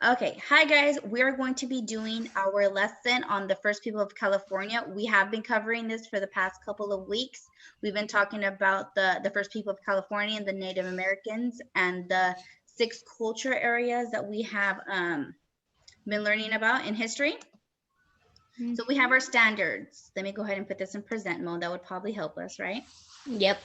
Okay, hi guys. We're going to be doing our lesson on the first people of California. We have been covering this for the past couple of weeks. We've been talking about the first people of California and the Native Americans and the 6 culture areas that we have been learning about in history. So we have our standards. Let me go ahead and put this in present mode. That would probably help us, right? Yep.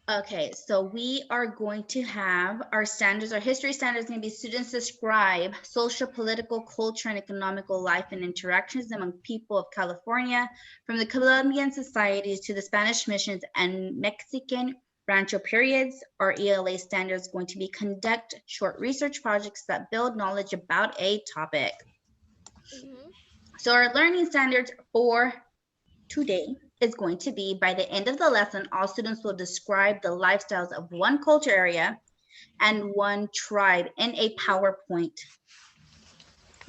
Okay, so we are going to have our standards. Our history standards going to be students describe social, political, culture, and economical life and interactions among people of California, from the Colombian societies to the Spanish missions and Mexican rancho periods. Our ELA standards going to be conduct short research projects that build knowledge about a topic. So our learning standards for today is going to be, by the end of the lesson, all students will describe the lifestyles of one culture area and one tribe in a PowerPoint.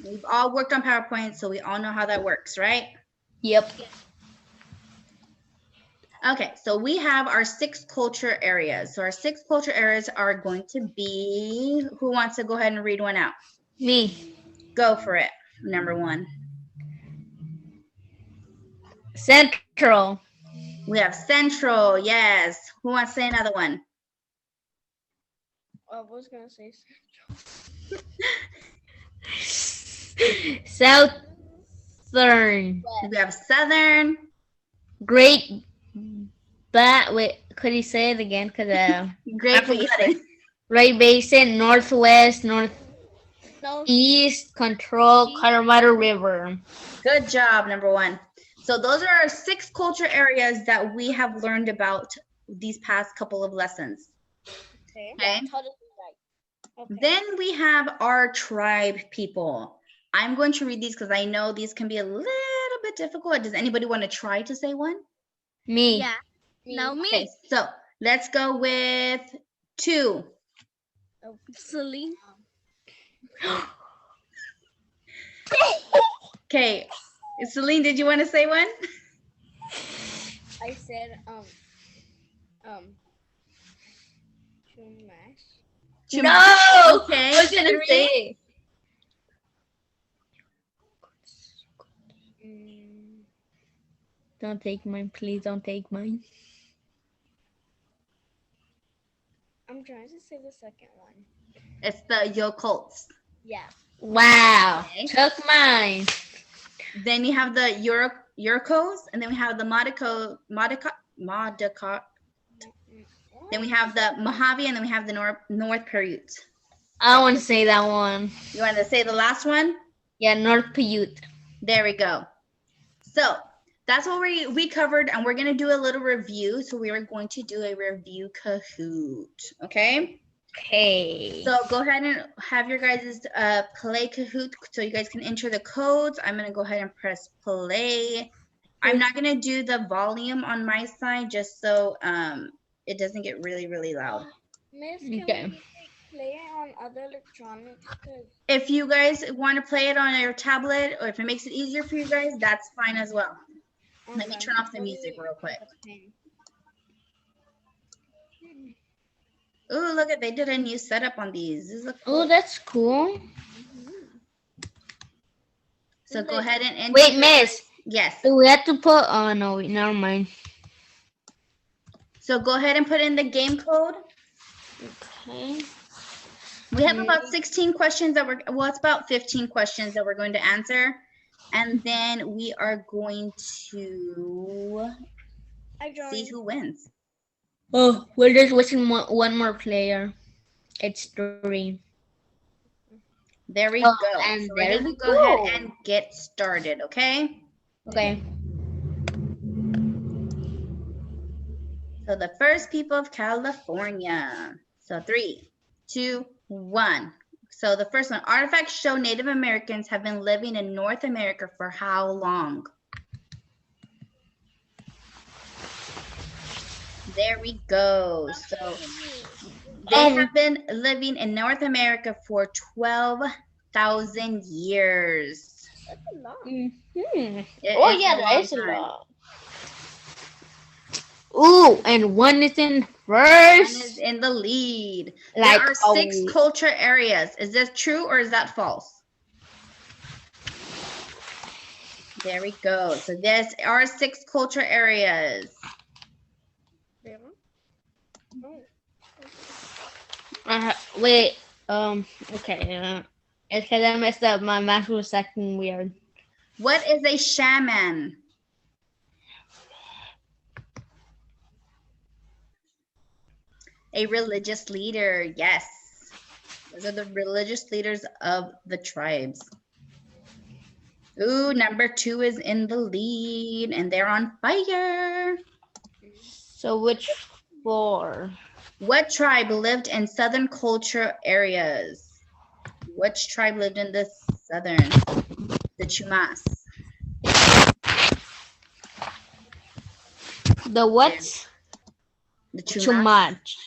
We've all worked on PowerPoint, so we all know how that works, right? Yep. Okay, so we have our 6 culture areas. So our 6 culture areas are going to be, who wants to go ahead and read one out? Me. Go for it. Number 1. Central. We have Central, yes. Who wants to say another one? I was gonna say Southern. We have Southern. Great. Wait, could you say it again? Cause Great Basin. Great Basin, Northwest, Northeast, Control, Colorado River. Good job, number 1. So those are our 6 culture areas that we have learned about these past couple of lessons. Okay. Then we have our tribe people. I'm going to read these because I know these can be a little bit difficult. Does anybody want to try to say one? Me. Yeah. No, me. Okay, so let's go with 2. Celine. Okay, Celine, did you want to say one? I said Chumash. No. Okay. I was gonna 3. say. Don't take mine, please. Don't take mine. I'm trying to say the second one. It's the Yokults. Yeah. Wow. Okay. Took mine. Then you have the Yurkos, and then we have the Modica. Then we have the Mojave, and then we have the North Paiute. I want to say that one. You want to say the last one? Yeah, North Paiute. There we go. So that's what we covered, and we're going to do a little review. So we are going to do a review Kahoot, okay? Okay. So go ahead and have your guys' play Kahoot so you guys can enter the codes. I'm going to go ahead and press play. I'm not going to do the volume on my side just so it doesn't get really, really loud. Miss, can we play it on other electronics? If you guys want to play it on your tablet, or if it makes it easier for you guys, that's fine as well. Let me turn off the music real quick. Oh, look at, they did a new setup on these. This is cool. Oh, that's cool. So go ahead and enter. Wait, Miss. Yes. So we have to put. Oh no, never mind. So go ahead and put in the game code. Okay. We have about 16 questions that it's about 15 questions that we're going to answer. And then we are going to see who wins. Oh, we're just wishing one more player. It's 3. There we go. And so we're going to go ahead and get started, okay? Okay. So the first people of California. So 3, 2, 1. So the first one, artifacts show Native Americans have been living in North America for how long? There we go. So they have been living in North America for 12,000 years. That's a lot. Mm-hmm. Oh yeah, that is a lot. Ooh, and one is in One first. is in the lead. Like, There are 6 culture areas. Is this true or is that false? There we go. So there are 6 culture areas. Yeah. Oh. wait. Okay. It's because I messed up. My math was acting weird. What is a shaman? A religious leader. Yes. Those are the religious leaders of the tribes. Ooh, number 2 is in the lead and they're on fire. So which 4? What tribe lived in southern culture areas? Which tribe lived in the southern? The Chumas. The what? The Too Chumas. much.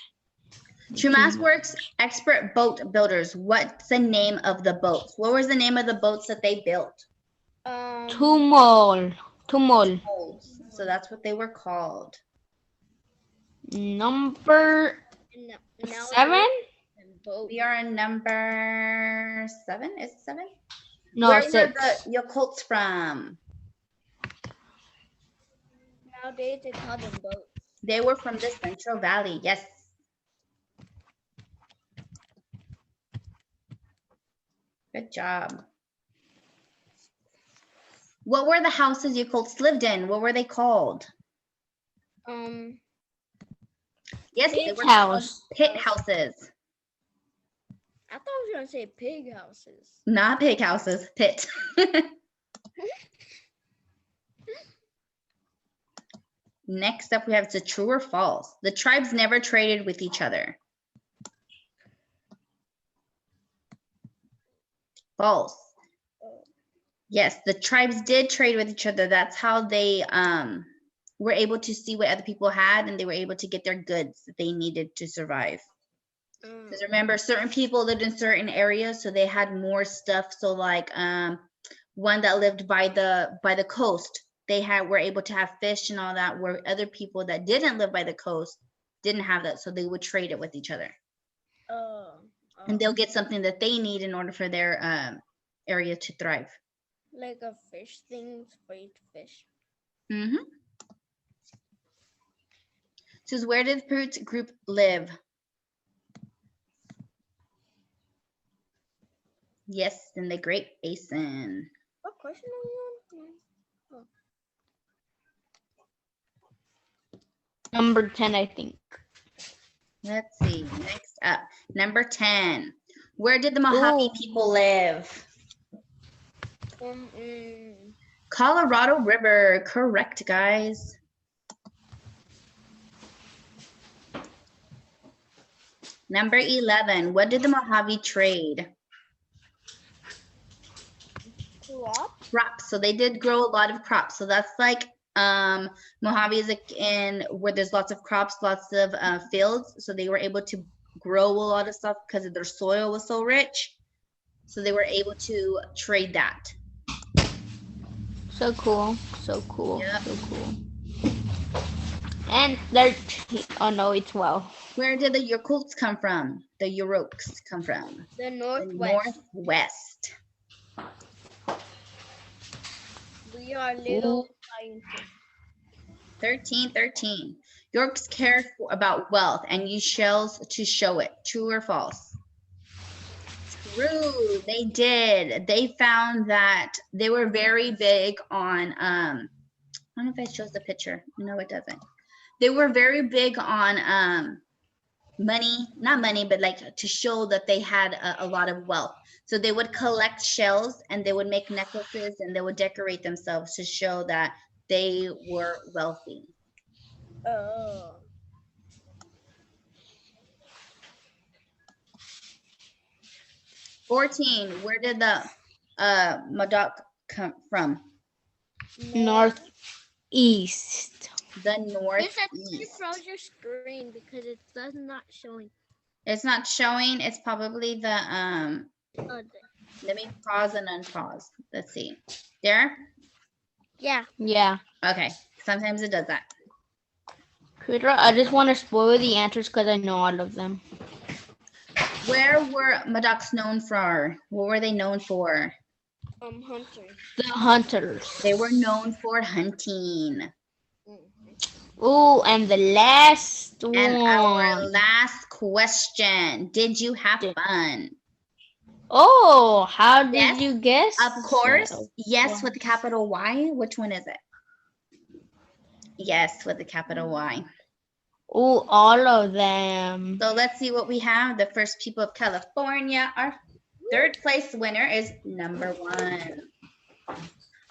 Chumas works expert boat builders. What's the name of the boats? What was the name of the boats that they built? Tumol. So that's what they were called. Number Now 7? We are in number 7. Is it 7? No, Where 6. were the Yakults from? Nowadays they call them boats. They were from the Central Valley. Yes. Good job. What were the houses Yakults lived in? What were they called? Yes, they Pig were house. called pit houses. I thought I was gonna say pig houses. Not pig houses, pit. Next up, we have the true or false. The tribes never traded with each other. False. Yes, the tribes did trade with each other. That's how they were able to see what other people had, and they were able to get their goods that they needed to survive. Because remember, certain people lived in certain areas, so they had more stuff. So like one that lived by the coast, they were able to have fish and all that, where other people that didn't live by the coast didn't have that, so they would trade it with each other. And they'll get something that they need in order for their area to thrive. Like a fish things for each fish. Mm-hmm. So where did the Pruitt group live? Yes, in the Great Basin. What question are we on? Number 10, I think. Let's see. Next up, number 10. Where did the Mojave people live? Colorado River. Correct, guys. Number 11. What did the Mojave trade? Crops. So they did grow a lot of crops. So that's like Mojave is in where there's lots of crops, lots of fields. So they were able to grow a lot of stuff because their soil was so rich. So they were able to trade that. So cool. So cool. Yep. So cool. And 13. Oh no, it's 12. Where did the Yakults come from? The Yurokes come from? The Northwest. The Northwest. We are little scientists. 13. Yorks cared about wealth and use shells to show it. True or false? True, they did. They found that they were very big on, I don't know if it shows the picture. No, it doesn't. They were very big on money, not money, but like to show that they had a lot of wealth. So they would collect shells and they would make necklaces and they would decorate themselves to show that they were wealthy. Oh. 14. Where did the Modoc come from? Northeast. The northeast. You froze your screen because it does not showing. It's not showing. It's probably the let me pause and unpause. Let's see. There? Yeah. Yeah. Okay. Sometimes it does that. Peter, I just want to spoil the answers because I know all of them. Where were Madocks known for? What were they known for? Hunter. The hunters. They were known for hunting. Oh, and the last one. And our last question, did you have fun? Oh, how did Yes, you guess? Of course, yes, wow. with the capital Y. Which one is it? Yes, with the capital Y. Oh, all of them. So let's see what we have. The first people of California. Our third place winner is number 1.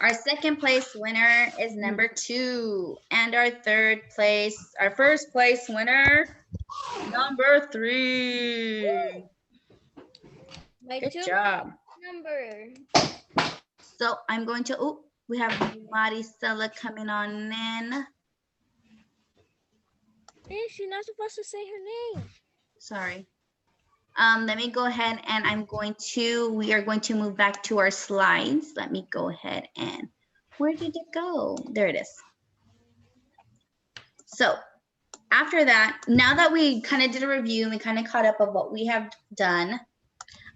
Our second place winner is number 2. And our first place winner, number 3. My Good two job. number. So I'm going to, we have Maricela coming on in. Hey, she's not supposed to say her name. Sorry. Let me go ahead and we are going to move back to our slides. Let me go ahead and, where did it go? There it is. So after that, now that we kind of did a review and we kind of caught up of what we have done,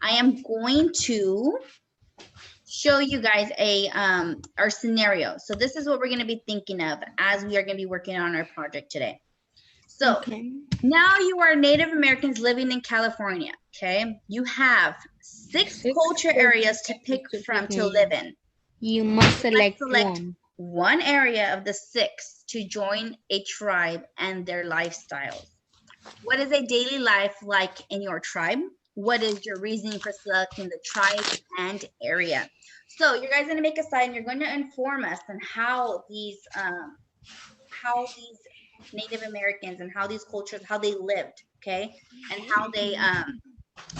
I am going to show you guys our scenario. So this is what we're going to be thinking of as we are going to be working on our project today. So now you are Native Americans living in California, okay? You have 6 culture areas to pick from to live in. You must select one area of the 6 to join a tribe and their lifestyles. What is a daily life like in your tribe? What is your reasoning for selecting the tribe and area? So you guys are going to make a slide and you're going to inform us on how these Native Americans and how these cultures, how they lived, okay? And how they,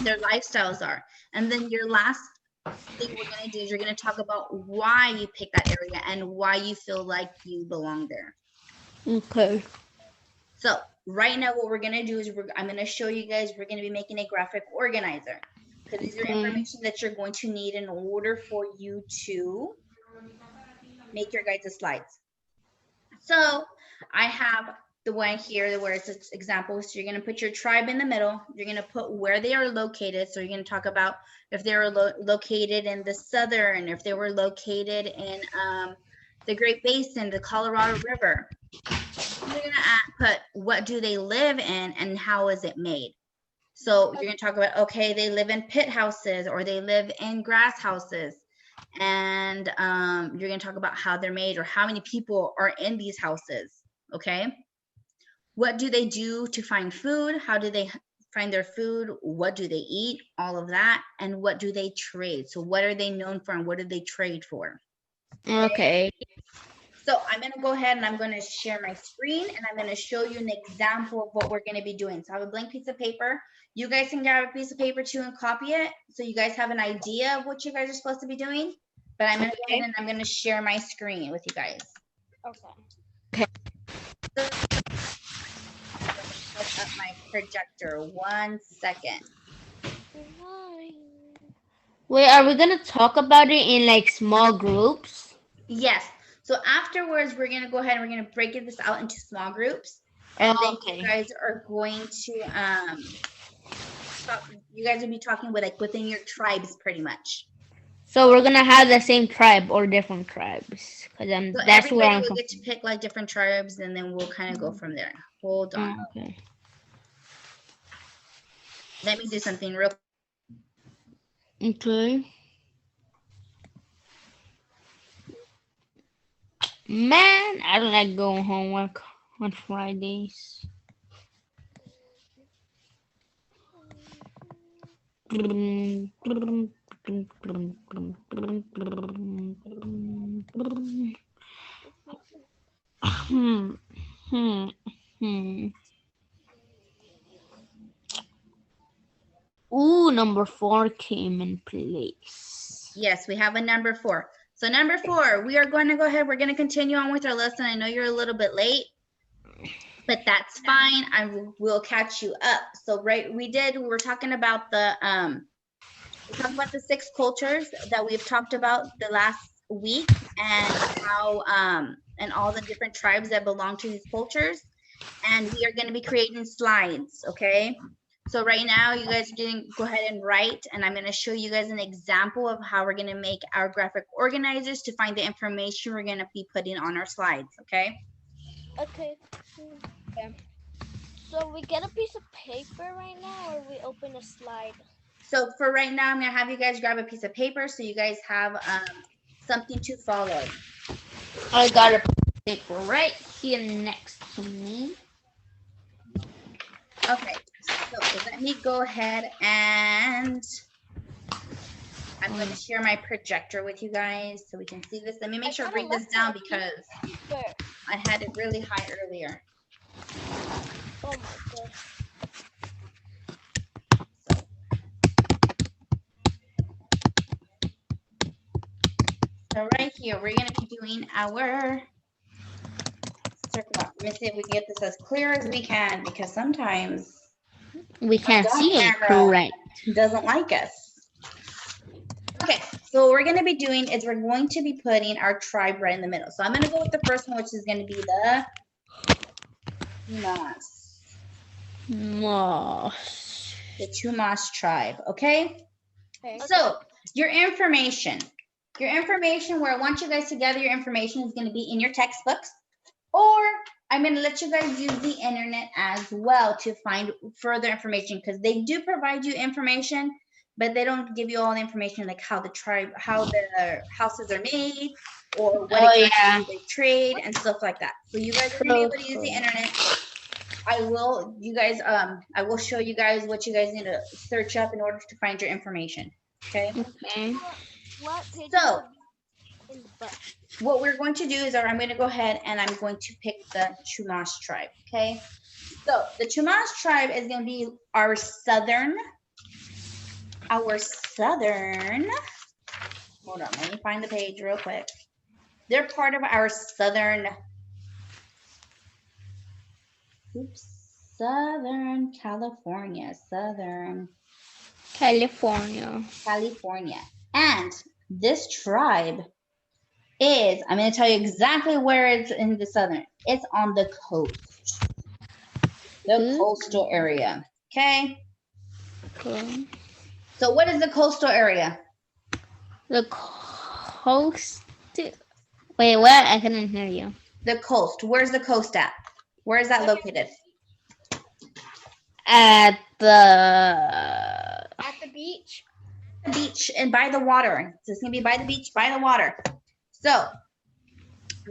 their lifestyles are. And then your last thing we're gonna do is you're gonna talk about why you picked that area and why you feel like you belong there. Okay. So right now what we're gonna do is I'm gonna show you guys, we're gonna be making a graphic organizer. Because these are information that you're going to need in order for you to make your guys' slides. So I have the one here where it's an example. So you're going to put your tribe in the middle. You're going to put where they are located. So you're going to talk about if they were located in the southern, if they were located in the Great Basin, the Colorado River. You're going to put what do they live in and how is it made. So you're going to talk about, okay, they live in pit houses or they live in grass houses. And you're going to talk about how they're made or how many people are in these houses, okay? What do they do to find food? How do they find their food? What do they eat? All of that. And what do they trade? So what are they known for and what do they trade for? Okay. So I'm going to go ahead and I'm going to share my screen and I'm going to show you an example of what we're going to be doing. So I have a blank piece of paper. You guys can grab a piece of paper too and copy it. So you guys have an idea of what you guys are supposed to be doing. But I'm going to go ahead and I'm going to share my screen with you guys. Okay. So, put up my projector. 1 second. Wait, are we going to talk about it in like small groups? Yes. So afterwards, we're going to go ahead and we're going to break this out into small groups. And then you guys are going to, you guys will be talking with like within your tribes pretty much. So we're going to have the same tribe or different tribes. Because So that's where everybody I'm will get to pick like different tribes and then we'll kind of go from there. Hold on. Okay. Let me do something real quick. Okay. Man, I don't like going homework on Fridays. Ooh, number 4 came in place. Yes, we have a number 4. So number 4, we are going to go ahead. We're going to continue on with our lesson. I know you're a little bit late, but that's fine. I will catch you up. So we were talking about the 6 cultures that we've talked about the last week and how and all the different tribes that belong to these cultures. and we are going to be creating slides, okay? So right now, you guys can go ahead and write, and I'm going to show you guys an example of how we're going to make our graphic organizers to find the information we're going to be putting on our slides, okay? Okay. So we get a piece of paper right now, or we open a slide? So for right now, I'm going to have you guys grab a piece of paper so you guys have something to follow. I got a paper right here next to me. Okay, so let me go ahead and I'm going to share my projector with you guys so we can see this. Let me make sure I bring this down because I had it really high earlier. Oh my gosh. So right here, we're going to be doing our circle. Let me see if we can get this as clear as we can because sometimes We can't Dog see it camera. correct. doesn't like us. Okay, so what we're going to be doing is we're going to be putting our tribe right in the middle. So I'm going to go with the first one, which is going to be the Chumash. Moss. The Chumash tribe, okay? Okay. So your information where I want you guys to gather your information is going to be in your textbooks, or I'm going to let you guys use the internet as well to find further information because they do provide you information, but they don't give you all the information like how the houses are made or what exactly they trade and stuff like that. So you guys are going to be able to use the internet. I will show you guys what you guys need to search up in order to find your information. Okay. Okay. What page So in the book? what we're going to do is I'm going to go ahead and I'm going to pick the Chumash tribe. Okay. So the Chumash tribe is going to be our southern. Hold on, let me find the page real quick. They're part of our southern California. And this tribe is, I'm going to tell you exactly where it's in the southern. It's on the coast. The coastal area. Okay. Okay. So what is the coastal area? The coast. Wait, what? I couldn't hear you. The coast. Where's the coast at? Where is that located? At the beach. The beach and by the water. So it's gonna be by the beach, by the water. So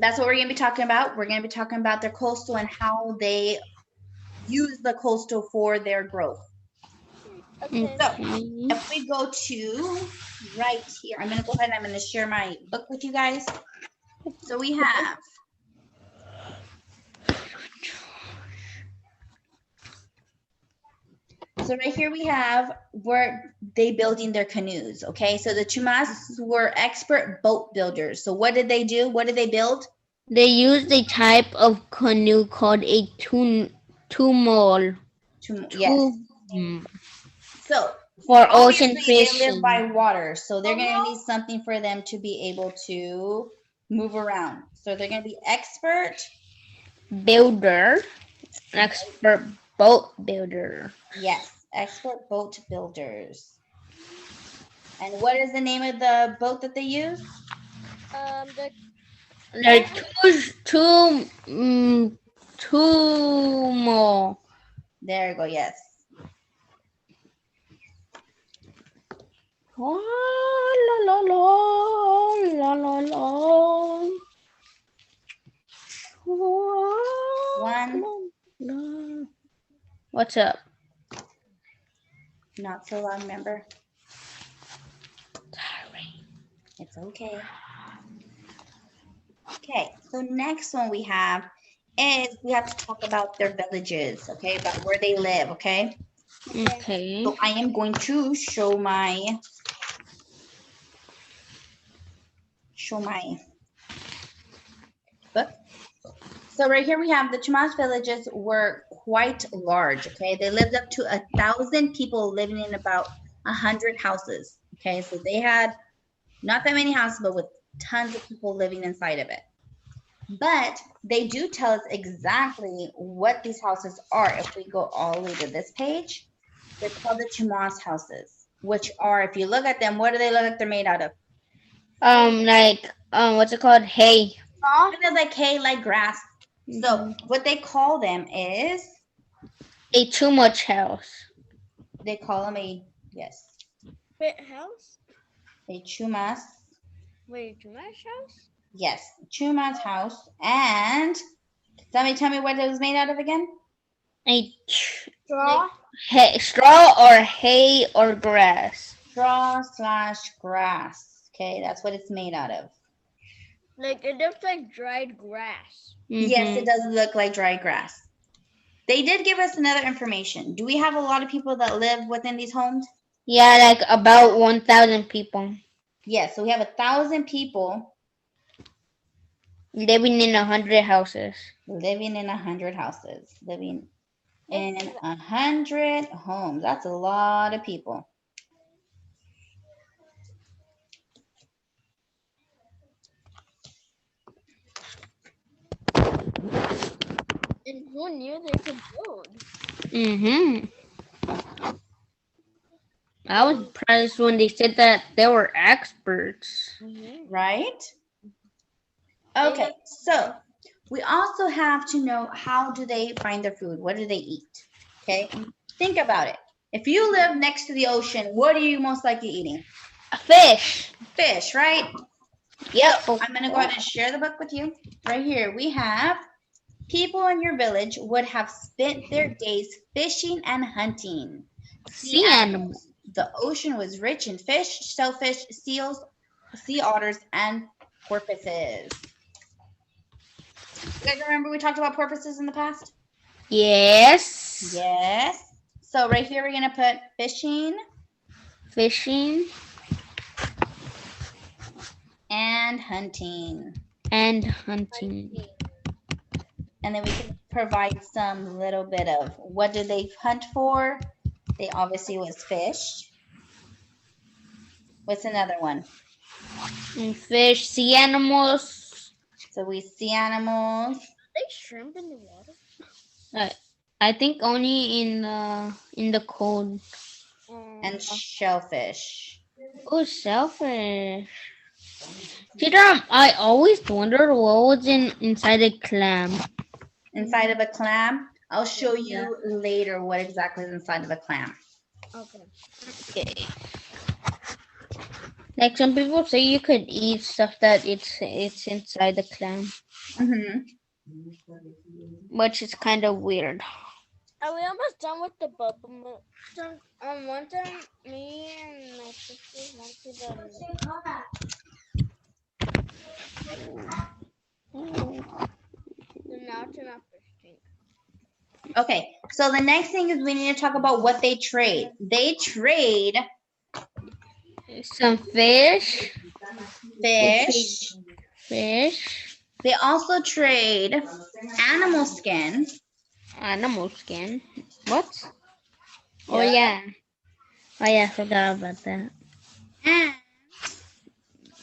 that's what we're gonna be talking about. We're gonna be talking about their coastal and how they use the coastal for their growth. Okay. So if we go to right here, I'm gonna go ahead and I'm gonna share my book with you guys. So we have so right here we have where they building their canoes. Okay, so the Chumash were expert boat builders. So what did they do? What did they build? They used a type of canoe called a tumul. Yes. So for ocean obviously they fishing. live by water, so they're going to need something for them to be able to move around. So they're going to be expert builder, expert boat builder. Yes, expert boat builders. And what is the name of the boat that they use? There are two more. There you go. Yes. La la la la la la. One. What's up? Not so loud, remember? Sorry. It's okay. Okay, so next one we have is we have to talk about their villages, okay, about where they live, okay? Okay. So I am going to show my book. So right here we have the Chumash villages were quite large, okay? They lived up to 1,000 people living in about 100 houses, okay? So they had not that many houses, but with tons of people living inside of it. But they do tell us exactly what these houses are. If we go all the way to this page, they're called the Chumash houses, which are, if you look at them, what do they look like they're made out of? What's it called? Hay. Kind of like hay, like grass. So Mhm. what they call them is, A too much house. they call them a, yes, Pit house? a Chumash. Wait, Chumash house? Yes, Chumash house. And somebody tell me what it was made out of again? Straw? Hay, straw or hay or grass. Straw/grass. Okay, that's what it's made out of. Like it looks like dried grass. Yes, it Mhm. does look like dry grass. They did give us another information. Do we have a lot of people that live within these homes? Yeah, like about 1,000 people Yes, so we have 1,000 people living in 100 houses. living in 100 houses, living in 100 homes. That's a lot of people. And who knew they could build? Mhm. I was surprised when they said that they were experts. Right? Okay, so we also have to know, how do they find their food? What do they eat? Okay, think about it. If you live next to the ocean, what are you most likely eating? A fish. Fish, right? Yep. So I'm going to go ahead and share the book with you. Right here, we have, people in your village would have spent their days fishing and hunting. Sea animals. The ocean was rich in fish, shellfish, seals, sea otters, and porpoises. You guys remember we talked about porpoises in the past? Yes. Yes. So right here, we're going to put fishing Fishing and hunting. and hunting. And then we can provide some little bit of, what did they hunt for? They obviously was fish. What's another one? And fish, sea animals. So we see animals. They shrimp in the water. I think only in the cold. And shellfish. Oh, shellfish. Peter, I always wondered what was inside a clam. Inside of a clam. I'll show you later what exactly is inside of a clam. Okay. Like some people say you could eat stuff that it's inside the clam, which is kind of weird. Are we almost done with the bubble milk? One time, me and my sisters went to the National Fish Tank. Okay, so the next thing is we need to talk about what they trade. They trade Some fish. fish. They also trade animal skin. Animal skin. What? Oh yeah. Oh yeah, I forgot about that.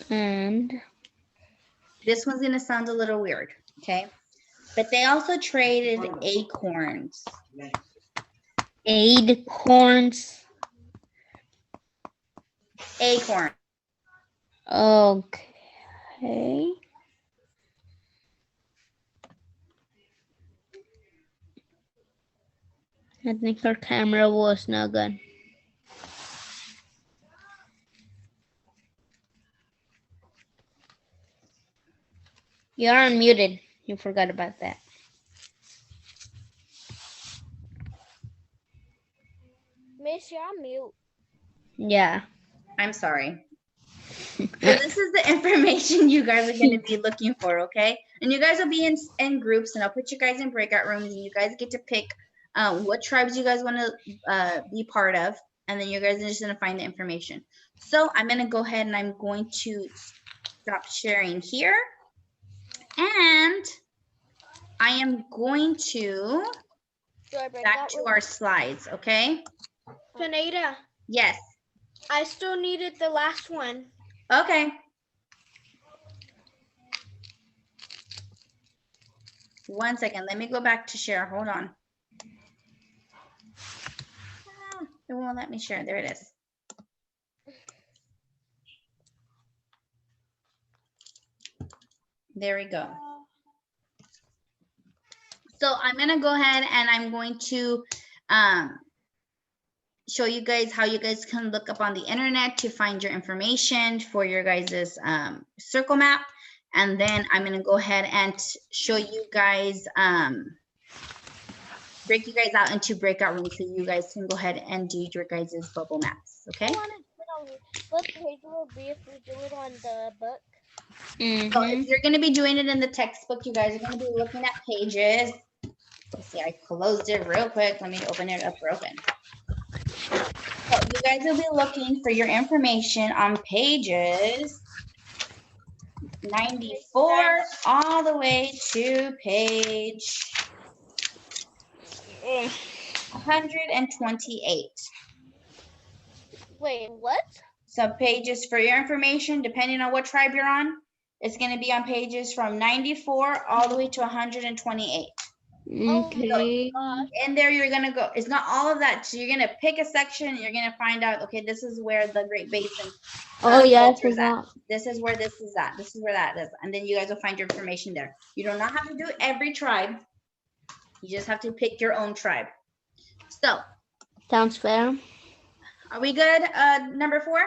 And This one's gonna sound a little weird, okay? But they also traded acorns. acorns. Acorn. Okay. I think our camera was not good. You're unmuted. You forgot about that. Miss, you're on mute. Yeah. I'm sorry. So this is the information you guys are going to be looking for, okay? And you guys will be in groups, and I'll put you guys in breakout rooms, and you guys get to pick what tribes you guys want to be part of, and then you guys are just going to find the information. So I'm going to go ahead and I'm going to stop sharing here. And I am going to back to our slides, okay? Pineda, Yes. I still needed the last one. Okay. 1 second. Let me go back to share. Hold on. It won't let me share. There it is. There we go. So I'm going to go ahead and I'm going to show you guys how you guys can look up on the internet to find your information for your guys's circle map. And then I'm going to go ahead and show you guys, break you guys out into breakout rooms so you guys can go ahead and do your guys's bubble maps. Okay. I want to know what page will be if we do it on the book. So if you're going to be doing it in the textbook, you guys are going to be looking at pages. Let's see, I closed it real quick. Let me open it up broken. So you guys will be looking for your information on pages 94 all the way to page 128. Wait, what? So pages for your information, depending on what tribe you're on, it's going to be on pages from 94 all the way to 128. Okay. In there, you're going to go, it's not all of that. So you're going to pick a section and you're going to find out, okay, this is where the Great Basin. Oh, yeah, I culture is at. forgot. This is where this is at. This is where that is. And then you guys will find your information there. You do not have to do every tribe. You just have to pick your own tribe. So, Sounds fair. are we good? Number 4?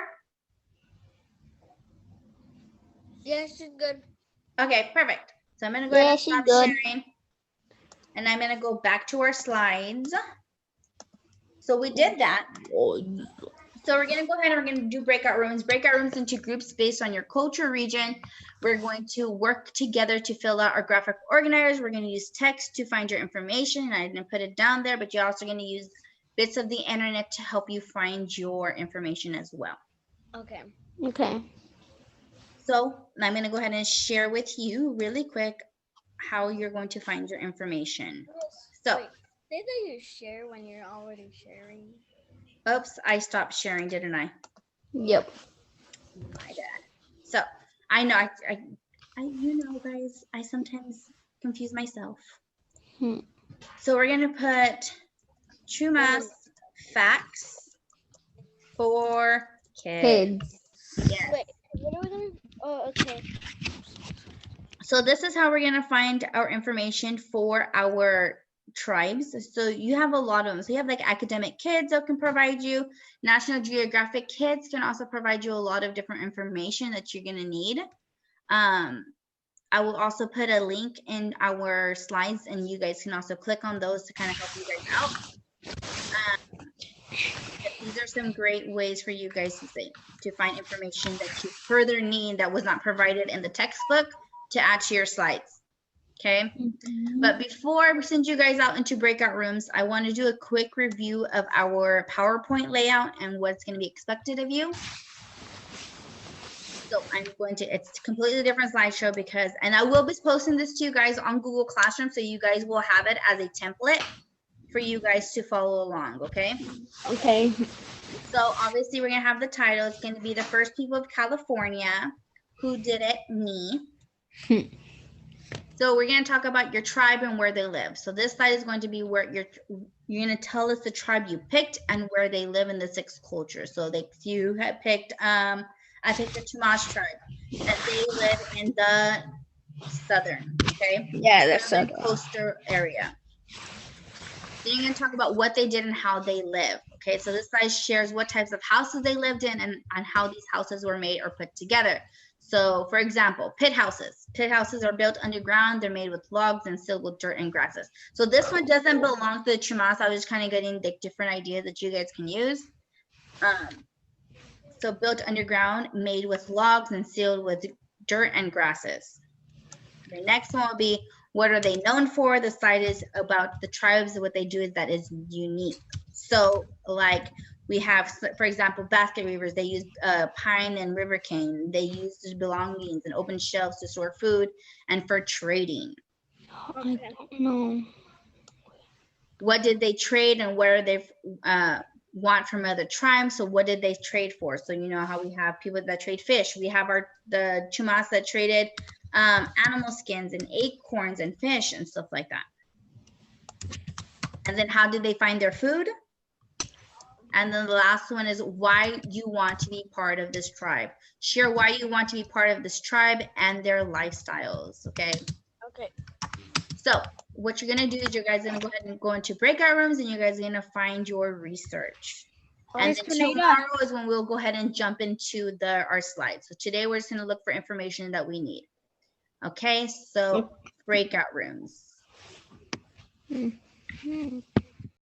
Yeah, she's good. Okay, perfect. So I'm going to go ahead and she's stop good. sharing. And I'm going to go back to our slides. So we did that. So we're going to go ahead and we're going to do breakout rooms into groups based on your culture region. We're going to work together to fill out our graphic organizers. We're going to use text to find your information. I didn't put it down there, but you're also going to use bits of the internet to help you find your information as well. Okay. Okay. So I'm going to go ahead and share with you really quick how you're going to find your information. So, Wait, say that you share when you're already sharing. oops, I stopped sharing, didn't I? Yep. My bad. So I know, I you know, guys, I sometimes confuse myself. Hmm. So we're gonna put Chumash facts for kids. Yes. Wait, what are we doing? Oh, okay. So this is how we're gonna find our information for our tribes. So you have a lot of them. So you have like academic kids that can provide you. National Geographic kids can also provide you a lot of different information that you're gonna need. I will also put a link in our slides and you guys can also click on those to kind of help you guys out. These are some great ways for you guys to find information that you further need that was not provided in the textbook to add to your slides. Okay. But before we send you guys out into breakout rooms, I want to do a quick review of our PowerPoint layout and what's going to be expected of you. So I'm going to, it's a completely different slideshow because, and I will be posting this to you guys on Google Classroom, so you guys will have it as a template for you guys to follow along, okay? Okay. So obviously we're gonna have the title. It's gonna be the first people of California. Who did it? Me. So we're gonna talk about your tribe and where they live. So this slide is going to be where you're gonna tell us the tribe you picked and where they live in the 6 cultures. So that you had picked, I picked the Chumash tribe, and they live in the southern, okay? Yeah, that's so Southern coastal area. Then you're gonna talk about what they did and how they live. Okay, so this slide shares what types of houses they lived in and how these houses were made or put together. So for example, pit houses. Pit houses are built underground. They're made with logs and sealed with dirt and grasses. So this one doesn't belong to the Chumash. I was just kind of getting the different ideas that you guys can use. So built underground, made with logs and sealed with dirt and grasses. The next one will be, what are they known for? The slide is about the tribes. What they do is that is unique. So like we have, for example, basket weavers, they use pine and river cane. They use belongings and open shelves to store food and for trading. I don't know. What did they trade and where they want from other tribes? So what did they trade for? So you know how we have people that trade fish. We have the Chumash that traded animal skins and acorns and fish and stuff like that. And then how did they find their food? And then the last one is why you want to be part of this tribe. Share why you want to be part of this tribe and their lifestyles, okay? Okay. So what you're gonna do is you guys are gonna go ahead and go into breakout rooms and you guys are gonna find your research. And then tomorrow is when we'll go ahead and jump into our slides. So today we're just gonna look for information that we need. Okay, so breakout rooms. Mhm.